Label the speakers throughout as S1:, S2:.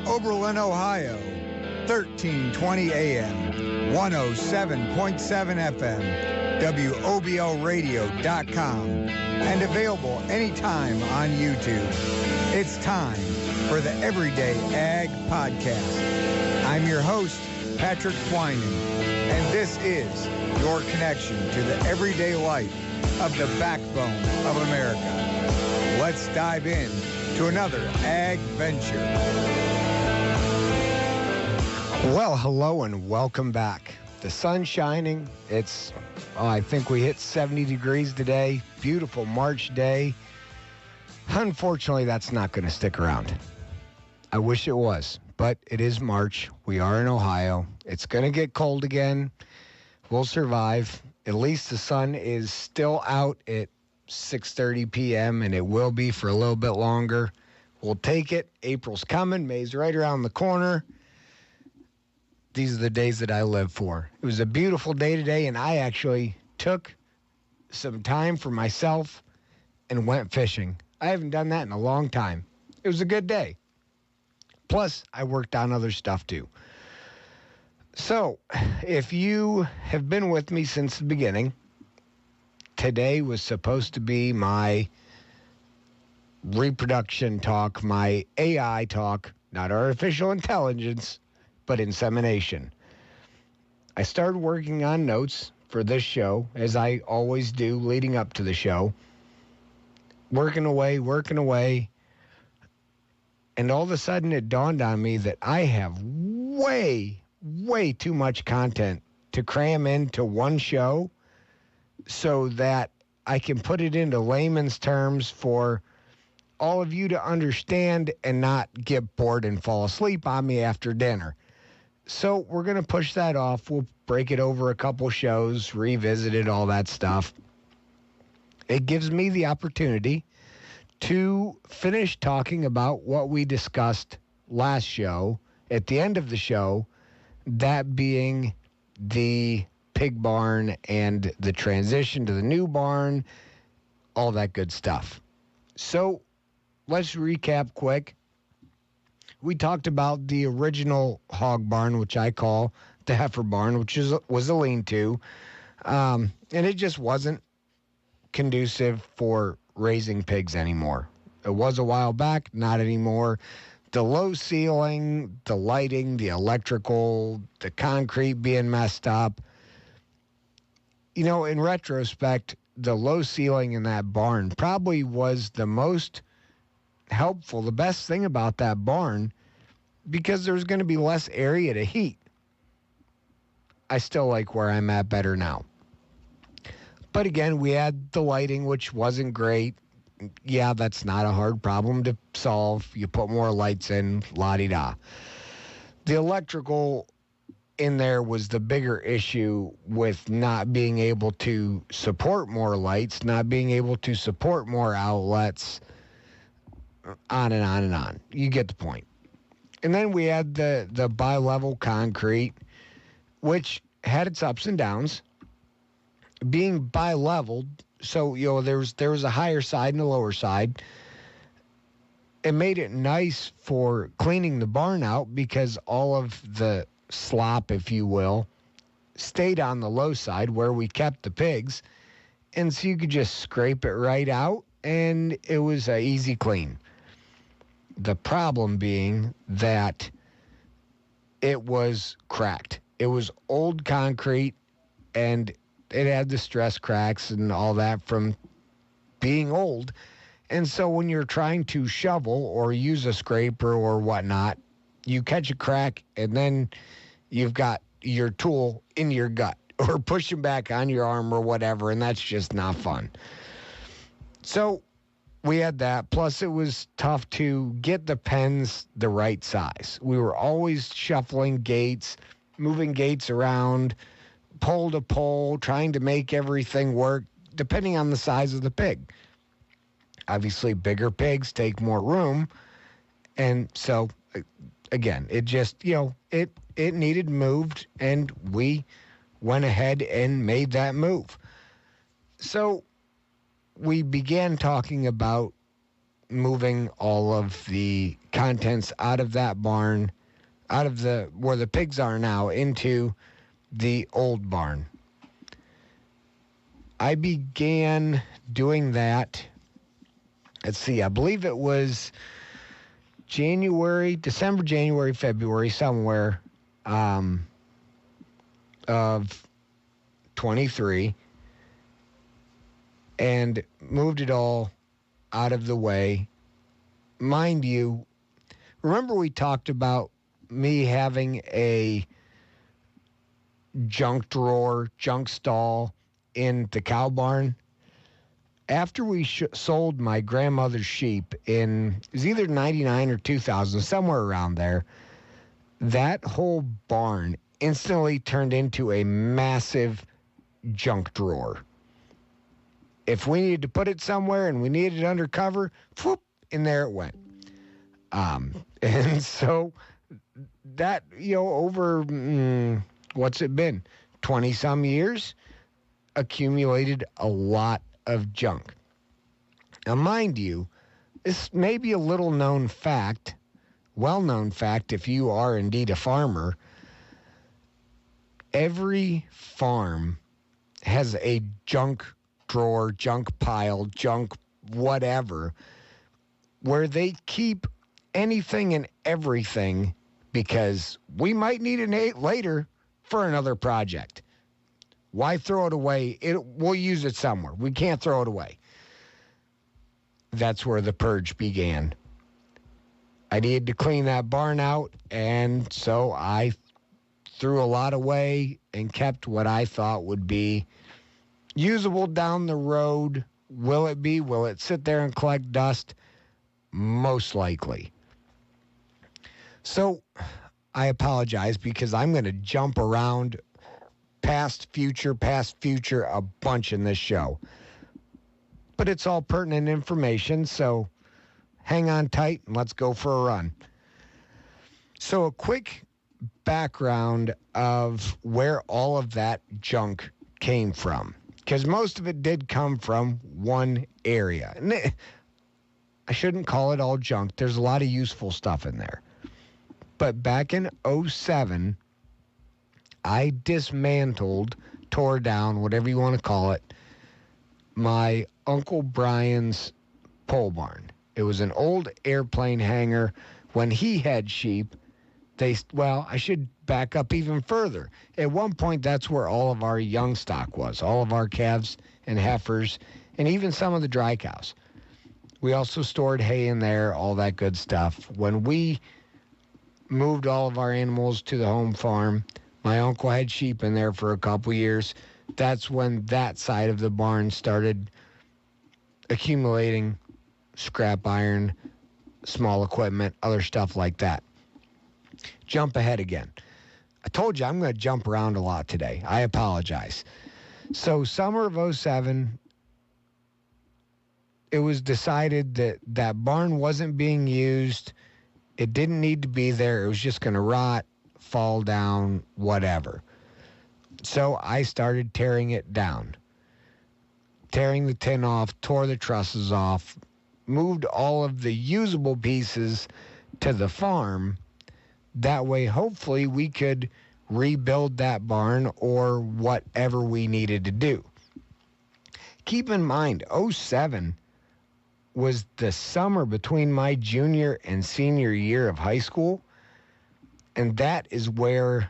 S1: Oberlin, Ohio, 1320 AM, 107.7 FM, WOBLradio.com, and available anytime on YouTube. It's time for the Everyday Ag Podcast. I'm your host, Patrick Twining, and this is your connection to the everyday life of the backbone of America. Let's dive in to another ag venture.
S2: Well, hello and welcome back. The sun's shining. I think we hit 70 degrees today. Beautiful March day. Unfortunately, that's not going to stick around. I wish it was, but it is March. We are in Ohio. It's going to get cold again. We'll survive. At least the sun is still out at 6:30 p.m., and it will be for a little bit longer. We'll take it. April's coming. May's right around the corner. These are the days that I live for. It was a beautiful day today, and I actually took some time for myself and went fishing. I haven't done that in a long time. It was a good day. Plus, I worked on other stuff too. So, if you have been with me since the beginning, today was supposed to be my reproduction talk, my AI talk, not artificial intelligence, but insemination. I started working on notes for this show, as I always do leading up to the show. Working away. And all of a sudden it dawned on me that I have way too much content to cram into one show so that I can put it into layman's terms for all of you to understand and not get bored and fall asleep on me after dinner. So we're going to push that off. We'll break it over a couple shows, revisit it, all that stuff. It gives me the opportunity to finish talking about what we discussed last show, at the end of the show, that being the pig barn and the transition to the new barn, all that good stuff. So let's recap quick. We talked about the original hog barn, which I call the heifer barn, which was a lean-to, and it just wasn't conducive for raising pigs anymore. It was a while back, not anymore. The low ceiling, the lighting, the electrical, the concrete being messed up. You know, in retrospect, the low ceiling in that barn probably was the most helpful, the best thing about that barn, because there's going to be less area to heat. I still like where I'm at better now. But again, we had the lighting, which wasn't great. Yeah, that's not a hard problem to solve. You put more lights in, la-di-da. The electrical in there was the bigger issue, with not being able to support more lights, not being able to support more outlets, on and on and on. You get the point. And then we had the bi-level concrete, which had its ups and downs. Being bi-leveled, so there was a higher side and a lower side. It made it nice for cleaning the barn out because all of the slop, if you will, stayed on the low side where we kept the pigs. And so you could just scrape it right out, and it was an easy clean. The problem being that it was cracked. It was old concrete, and it had the stress cracks and all that from being old. And so when you're trying to shovel or use a scraper or whatnot, you catch a crack, and then you've got your tool in your gut or pushing back on your arm or whatever, and that's just not fun. So we had that. Plus, it was tough to get the pens the right size. We were always shuffling gates, moving gates around, pole to pole, trying to make everything work, depending on the size of the pig. Obviously, bigger pigs take more room. And so, again, it just, it needed moved, and we went ahead and made that move. So we began talking about moving all of the contents out of that barn, out of where the pigs are now, into the old barn. I began doing that, let's see, I believe it was December, January, February, somewhere of 23, and moved it all out of the way. Mind you, remember we talked about me having a junk drawer, junk stall in the cow barn? After we sold my grandmother's sheep it was either 99 or 2000, somewhere around there, that whole barn instantly turned into a massive junk drawer. If we needed to put it somewhere and we needed it under cover, whoop, in there it went. And so that, over, what's it been? 20 some years, accumulated a lot of junk. Now, mind you, this may be a little known fact, well-known fact if you are indeed a farmer. Every farm has a junk drawer, junk pile, junk whatever, where they keep anything and everything because we might need it later for another project. Why throw it away? We'll use it somewhere. We can't throw it away. That's where the purge began. I needed to clean that barn out, and so I threw a lot away and kept what I thought would be usable down the road. Will it be? Will it sit there and collect dust? Most likely. So I apologize because I'm going to jump around past, future, a bunch in this show. But it's all pertinent information, so hang on tight and let's go for a run. So a quick background of where all of that junk came from, because most of it did come from one area. And I shouldn't call it all junk. There's a lot of useful stuff in there. But back in 2007, I dismantled, tore down, whatever you want to call it, my Uncle Brian's pole barn. It was an old airplane hangar. When he had sheep, I should back up even further. At one point, that's where all of our young stock was, all of our calves and heifers, and even some of the dry cows. We also stored hay in there, all that good stuff. When we moved all of our animals to the home farm, my uncle had sheep in there for a couple years. That's when that side of the barn started accumulating scrap iron, small equipment, other stuff like that. Jump ahead again. I told you I'm going to jump around a lot today. I apologize. So summer of 2007, it was decided that that barn wasn't being used. It didn't need to be there. It was just going to rot, fall down, whatever. So I started tearing it down. Tearing the tin off, tore the trusses off, moved all of the usable pieces to the farm. That way, hopefully, we could rebuild that barn or whatever we needed to do. Keep in mind, 2007 was the summer between my junior and senior year of high school. And that is where,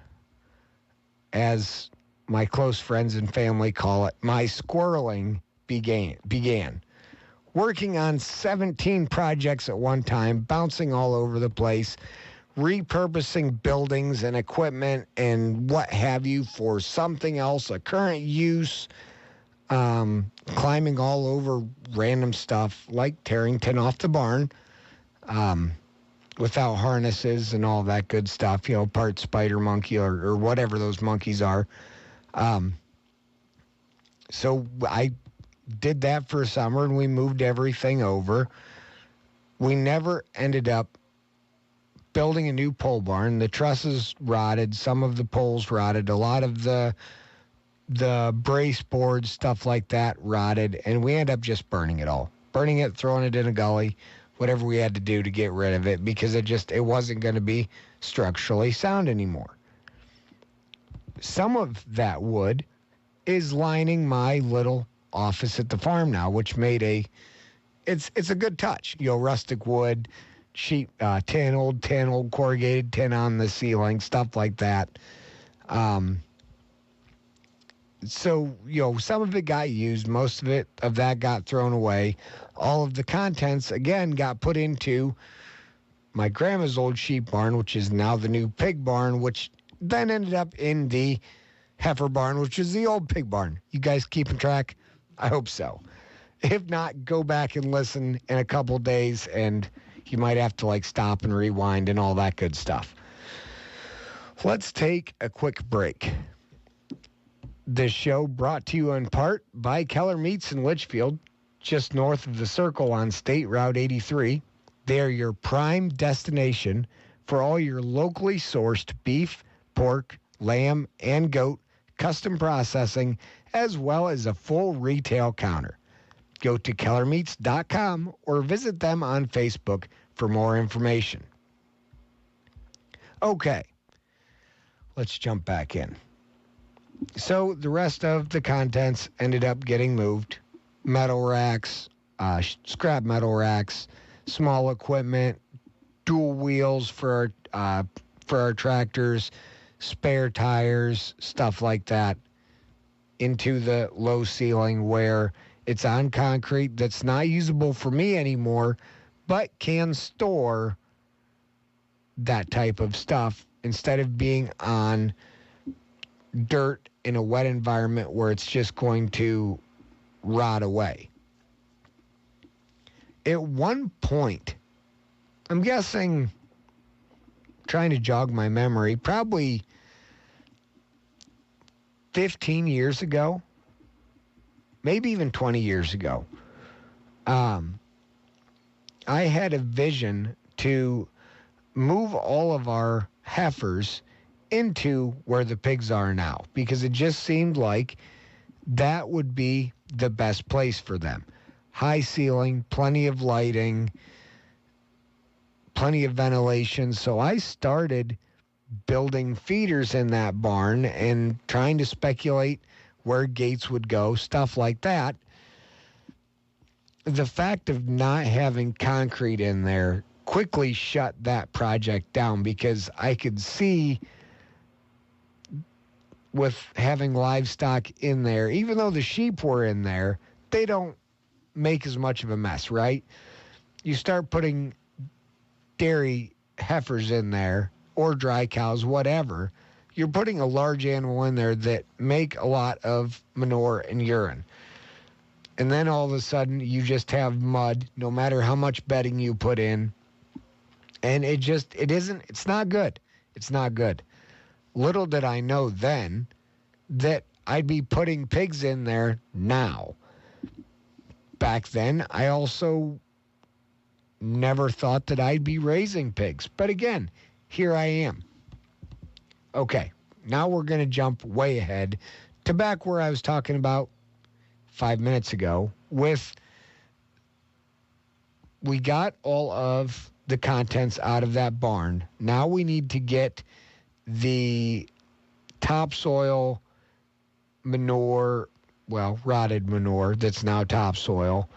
S2: as my close friends and family call it, my squirreling began. Working on 17 projects at one time, bouncing all over the place, repurposing buildings and equipment and what have you for something else, a current use, climbing all over random stuff like tearing tin off the barn without harnesses and all that good stuff, part spider monkey or whatever those monkeys are. So I did that for a summer and we moved everything over. We never ended up building a new pole barn. The trusses rotted, some of the poles rotted, a lot of the brace boards, stuff like that rotted, and we ended up just burning it all. Burning it, throwing it in a gully, whatever we had to do to get rid of it because it wasn't going to be structurally sound anymore. Some of that wood is lining my little office at the farm now, which made it's a good touch. Rustic wood, sheet tin, old corrugated tin on the ceiling, stuff like that. So, some of it got used. Most of that got thrown away. All of the contents, again, got put into my grandma's old sheep barn, which is now the new pig barn, which then ended up in the heifer barn, which is the old pig barn. You guys keeping track? I hope so. If not, go back and listen in a couple days, and you might have to stop and rewind and all that good stuff. Let's take a quick break. This show brought to you in part by Keller Meats in Litchfield, just north of the Circle on State Route 83. They are your prime destination for all your locally sourced beef, pork, lamb, and goat custom processing, as well as a full retail counter. Go to kellermeats.com or visit them on Facebook for more information. Okay, let's jump back in. So the rest of the contents ended up getting moved. Metal racks, scrap metal racks, small equipment, dual wheels for our tractors, spare tires, stuff like that, into the low ceiling where it's on concrete that's not usable for me anymore, but can store that type of stuff instead of being on dirt in a wet environment where it's just going to rot away. At one point, I'm guessing, trying to jog my memory, probably 15 years ago, maybe even 20 years ago, I had a vision to move all of our heifers into where the pigs are now, because it just seemed like that would be the best place for them. High ceiling, plenty of lighting, plenty of ventilation. So I started building feeders in that barn and trying to speculate where gates would go, stuff like that. The fact of not having concrete in there quickly shut that project down, because I could see with having livestock in there, even though the sheep were in there, they don't make as much of a mess, right? You start putting dairy heifers in there or dry cows, whatever, you're putting a large animal in there that make a lot of manure and urine. And then all of a sudden you just have mud, no matter how much bedding you put in. And it's not good. It's not good. Little did I know then that I'd be putting pigs in there now. Back then, I also never thought that I'd be raising pigs. But again, here I am. Okay, now we're going to jump way ahead to back where I was talking about 5 minutes ago with we got all of the contents out of that barn. Now we need to get the topsoil manure, rotted manure that's now topsoil,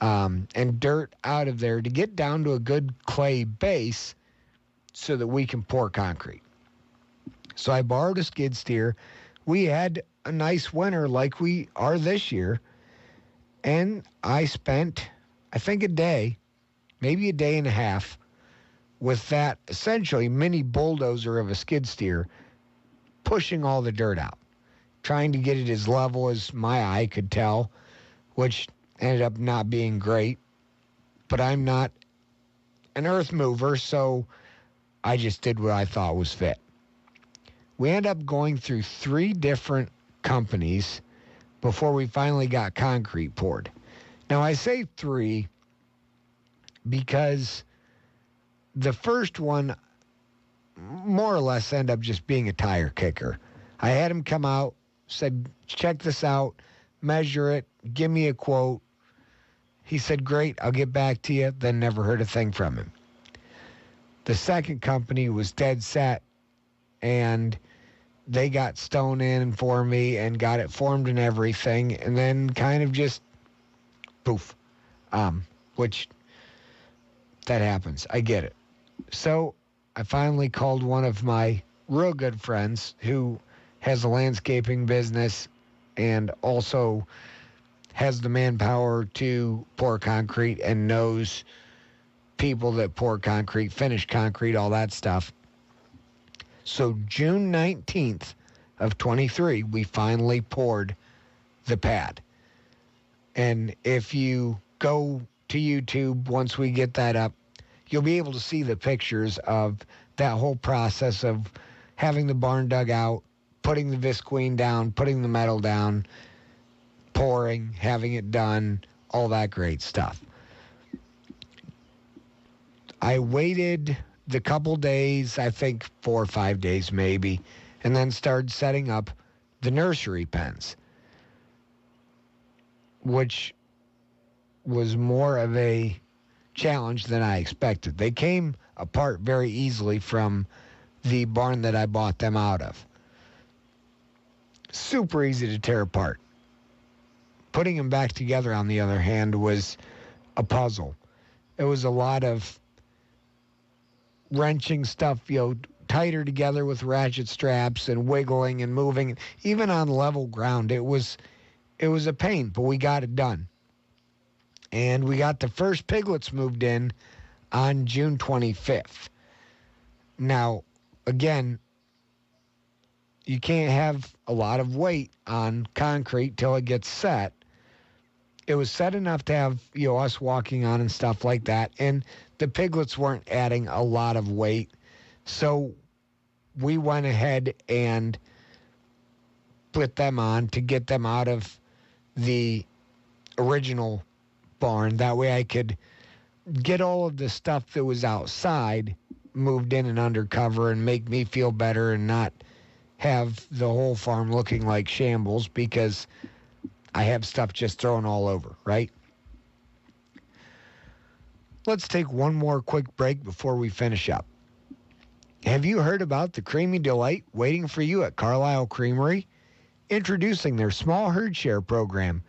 S2: and dirt out of there to get down to a good clay base so that we can pour concrete. So I borrowed a skid steer. We had a nice winter like we are this year, and I spent, I think, a day, maybe a day and a half, with that essentially mini bulldozer of a skid steer pushing all the dirt out, trying to get it as level as my eye could tell, which ended up not being great. But I'm not an earth mover, so I just did what I thought was fit. We ended up going through 3 different companies before we finally got concrete poured. Now, I say 3 because the first one more or less ended up just being a tire kicker. I had him come out, said, check this out, measure it, give me a quote, He said, great, I'll get back to you. Then never heard a thing from him. The second company was dead set, and they got stone in for me and got it formed and everything, and then kind of just poof. Which, that happens. I get it. So I finally called one of my real good friends who has a landscaping business and also has the manpower to pour concrete and knows people that pour concrete, finish concrete, all that stuff. So June 19th of 23, we finally poured the pad. And if you go to YouTube, once we get that up, you'll be able to see the pictures of that whole process of having the barn dug out, putting the visqueen down, putting the metal down, pouring, having it done, all that great stuff. I waited the couple days, I think 4 or 5 days maybe, and then started setting up the nursery pens, which was more of a challenge than I expected. They came apart very easily from the barn that I bought them out of. Super easy to tear apart. Putting them back together, on the other hand, was a puzzle. It was a lot of wrenching stuff, tighter together with ratchet straps and wiggling and moving. Even on level ground, it was a pain, but we got it done. And we got the first piglets moved in on June 25th. Now, again, you can't have a lot of weight on concrete till it gets set. It was set enough to have, us walking on and stuff like that. And the piglets weren't adding a lot of weight. So we went ahead and put them on to get them out of the original barn. That way I could get all of the stuff that was outside moved in and undercover and make me feel better and not have the whole farm looking like shambles because I have stuff just thrown all over, right? Let's take one more quick break before we finish up. Have you heard about the creamy delight waiting for you at Carlisle Creamery? Introducing their small herd share program,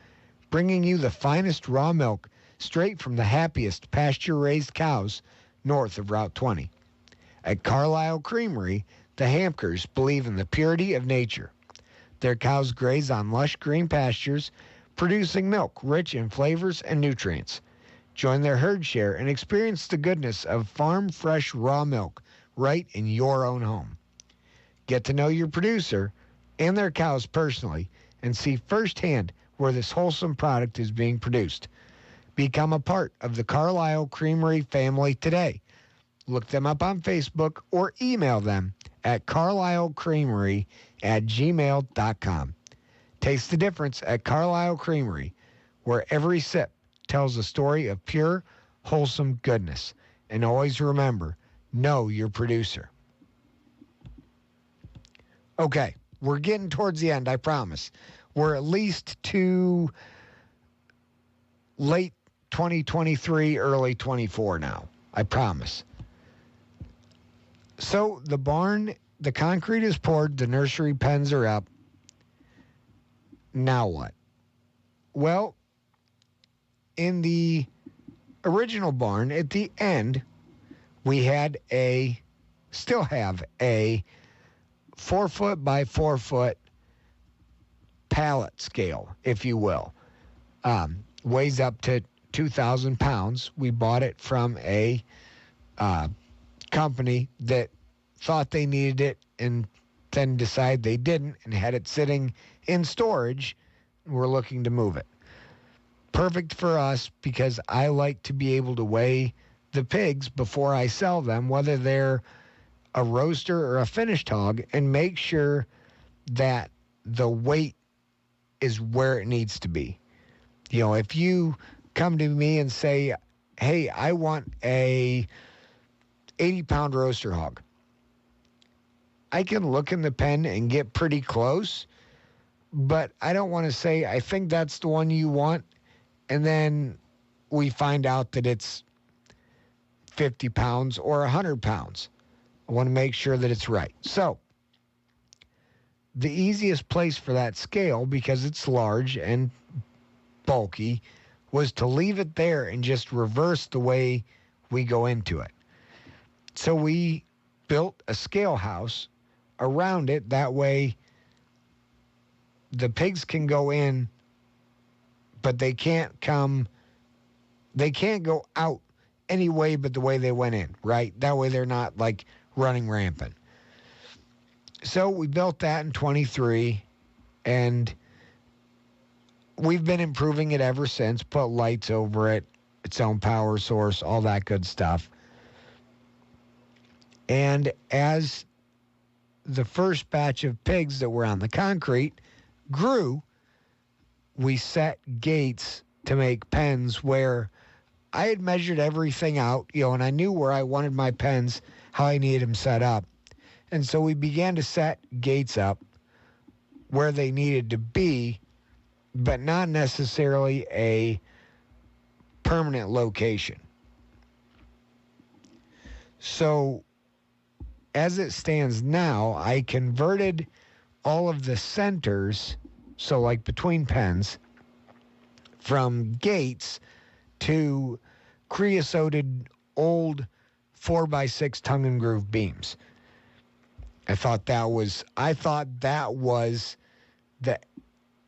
S2: bringing you the finest raw milk straight from the happiest pasture-raised cows north of Route 20. At Carlisle Creamery, the Hamkers believe in the purity of nature. Their cows graze on lush green pastures, producing milk rich in flavors and nutrients. Join their herd share and experience the goodness of farm-fresh raw milk right in your own home. Get to know your producer and their cows personally and see firsthand where this wholesome product is being produced. Become a part of the Carlisle Creamery family today. Look them up on Facebook or email them at carlislecreamery@gmail.com. Taste the difference at Carlisle Creamery, where every sip tells a story of pure, wholesome goodness. And always remember, know your producer. Okay, we're getting towards the end, I promise. We're at least to late 2023, early 24 now. I promise. So the barn, the concrete is poured, the nursery pens are up. Now what? Well, in the original barn, at the end, we still have a 4 foot by 4 foot pallet scale, if you will. Weighs up to 2,000 pounds. We bought it from a company that thought they needed it and then decided they didn't and had it sitting in storage. We're looking to move it. Perfect for us because I like to be able to weigh the pigs before I sell them, whether they're a roaster or a finished hog, and make sure that the weight is where it needs to be. If you come to me and say, hey, I want a 80-pound roaster hog, I can look in the pen and get pretty close, but I don't want to say, I think that's the one you want, and then we find out that it's 50 pounds or 100 pounds. I want to make sure that it's right. So the easiest place for that scale, because it's large and bulky, was to leave it there and just reverse the way we go into it. So we built a scale house around it. That way the pigs can go in, but they can't go out any way but the way they went in, right? That way they're not like running rampant. So we built that in 23, and we've been improving it ever since, put lights over it, its own power source, all that good stuff. And as the first batch of pigs that were on the concrete grew, we set gates to make pens where I had measured everything out, and I knew where I wanted my pens, how I needed them set up. And so we began to set gates up where they needed to be, but not necessarily a permanent location. So as it stands now, I converted all of the centers, so like between pens, from gates to creosoted old 4x6 tongue and groove beams. I thought that was the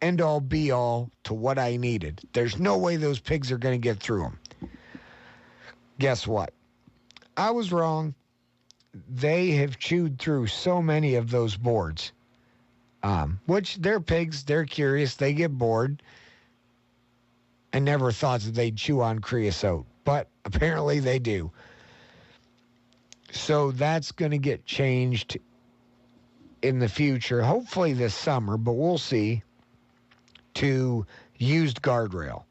S2: end all be all to what I needed. There's no way those pigs are going to get through them. Guess what? I was wrong. They have chewed through so many of those boards, which they're pigs. They're curious. They get bored. I never thought that they'd chew on creosote, but apparently they do. So that's going to get changed in the future, hopefully this summer, but we'll see, to used guardrail.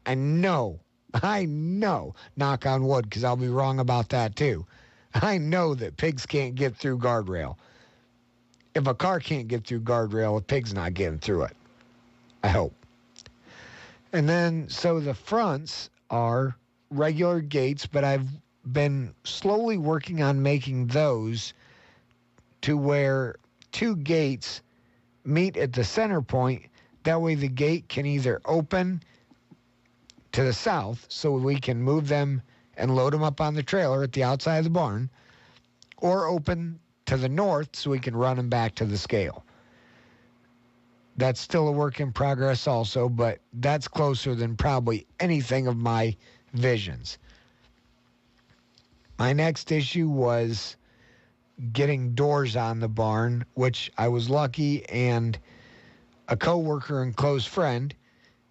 S2: I know, knock on wood, because I'll be wrong about that too. I know that pigs can't get through guardrail. If a car can't get through guardrail, a pig's not getting through it. I hope. And then, so the fronts are regular gates, but I've been slowly working on making those to where two gates meet at the center point. That way the gate can either open to the south so we can move them and load them up on the trailer at the outside of the barn, or open to the north so we can run them back to the scale. That's still a work in progress also, but that's closer than probably anything of my visions. My next issue was getting doors on the barn, which I was lucky, and a coworker and close friend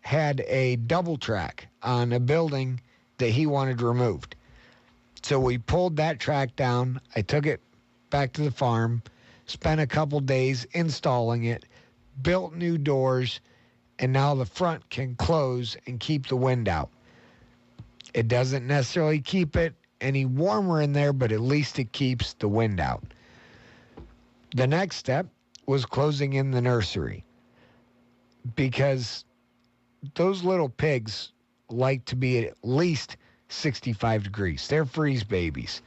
S2: had a double track on a building that he wanted removed. So we pulled that track down. I took it back to the farm, spent a couple days installing it, built new doors, and now the front can close and keep the wind out. It doesn't necessarily keep it any warmer in there, but at least it keeps the wind out. The next step was closing in the nursery, because those little pigs like to be at least 65 degrees. They're freeze babies.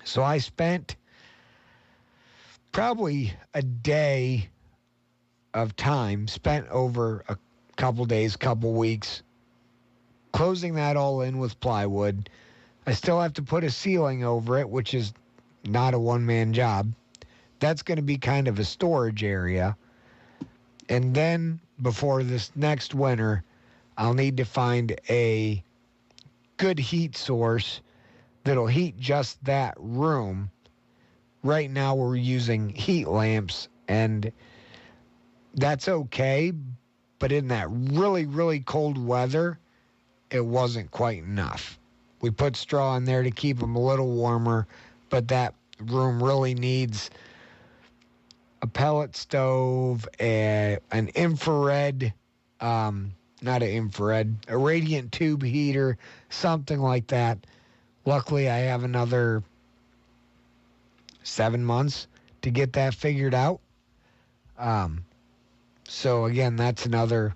S2: So I spent probably a day of time spent over a couple days, couple weeks, closing that all in with plywood. I still have to put a ceiling over it, which is not a one-man job. That's going to be kind of a storage area. And then before this next winter, I'll need to find a good heat source that'll heat just that room. Right now we're using heat lamps, and that's okay, but in that really, really cold weather, it wasn't quite enough. We put straw in there to keep them a little warmer, but that room really needs a pellet stove, an infrared, a radiant tube heater, something like that. Luckily, I have another 7 months to get that figured out. So again, that's another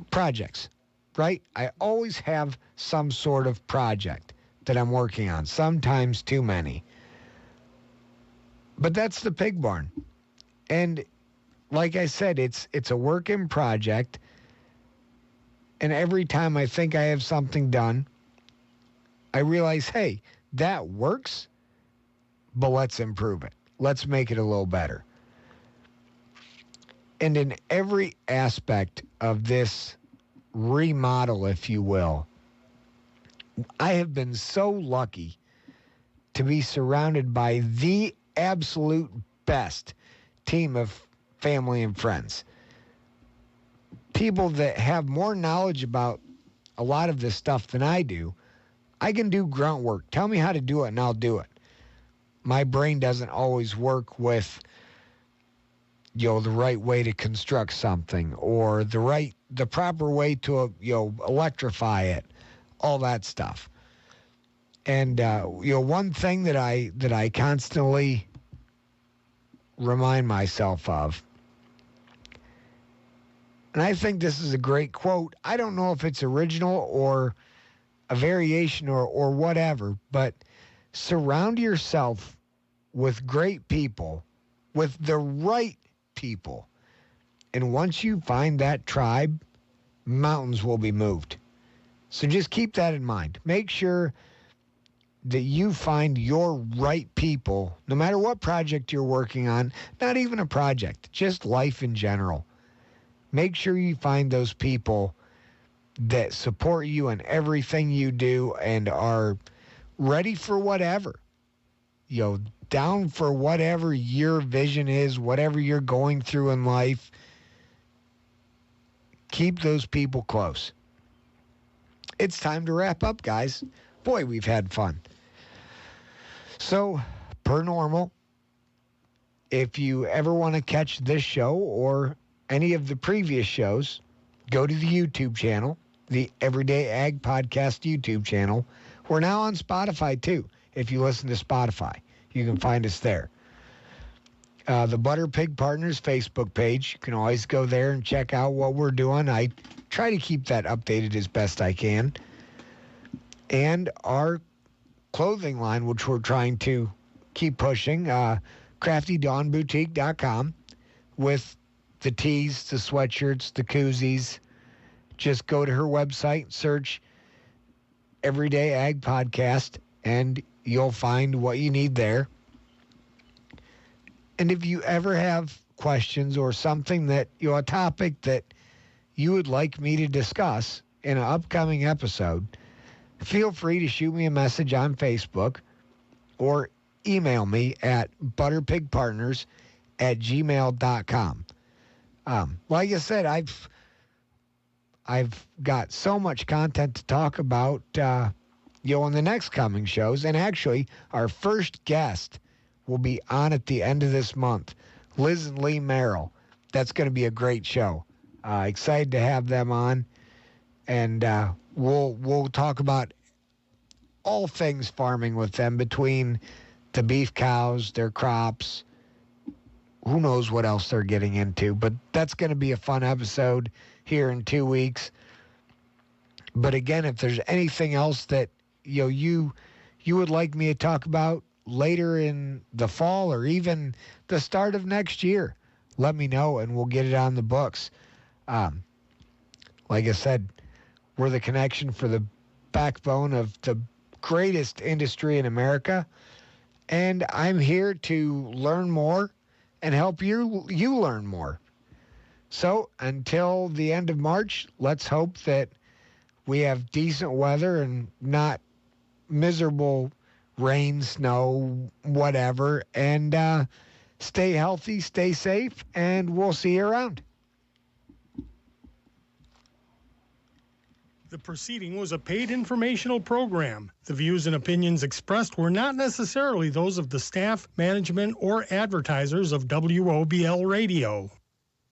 S2: projects. right? I always have some sort of project that I'm working on, sometimes too many. But that's the pig barn. And like I said, it's a work in project. And every time I think I have something done, I realize, hey, that works, but let's improve it. Let's make it a little better. And in every aspect of this remodel, if you will, I have been so lucky to be surrounded by the absolute best team of family and friends. People that have more knowledge about a lot of this stuff than I do. I can do grunt work. Tell me how to do it and I'll do it. My brain doesn't always work with, the right way to construct something or the proper way to, electrify it, all that stuff. And, one thing that I constantly remind myself of, and I think this is a great quote. I don't know if it's original or a variation or whatever, but surround yourself with great people, with the right people. And once you find that tribe, mountains will be moved. So just keep that in mind. Make sure that you find your right people, no matter what project you're working on, not even a project, just life in general. Make sure you find those people that support you in everything you do and are ready for whatever, down for whatever your vision is, whatever you're going through in life. Keep those people close. It's time to wrap up, guys. Boy, we've had fun. So, per normal, if you ever want to catch this show or any of the previous shows, go to the YouTube channel, the Everyday Ag Podcast YouTube channel. We're now on Spotify, too. If you listen to Spotify, you can find us there. The ButterPig Partners Facebook page, you can always go there and check out what we're doing. I try to keep that updated as best I can. And our clothing line, which we're trying to keep pushing, CraftyDawnBoutique.com, with the tees, the sweatshirts, the koozies. Just go to her website, search Everyday Ag Podcast, and you'll find what you need there. And if you ever have questions or something that, a topic that you would like me to discuss in an upcoming episode, feel free to shoot me a message on Facebook or email me at butterpigpartners@gmail.com. Like I said, I've got so much content to talk about, in the next coming shows. And actually, our first guest will be on at the end of this month, Liz and Lee Merrill. That's going to be a great show. Excited to have them on. And we'll talk about all things farming with them, between the beef cows, their crops, who knows what else they're getting into. But that's going to be a fun episode here in 2 weeks. But again, if there's anything else that you would like me to talk about later in the fall or even the start of next year, let me know and we'll get it on the books. Like I said, we're the connection for the backbone of the greatest industry in America, and I'm here to learn more and help you learn more. So until the end of March, let's hope that we have decent weather and not miserable rain, snow, whatever. And stay healthy, stay safe, and we'll see you around.
S3: The proceeding was a paid informational program. The views and opinions expressed were not necessarily those of the staff, management, or advertisers of WOBL Radio.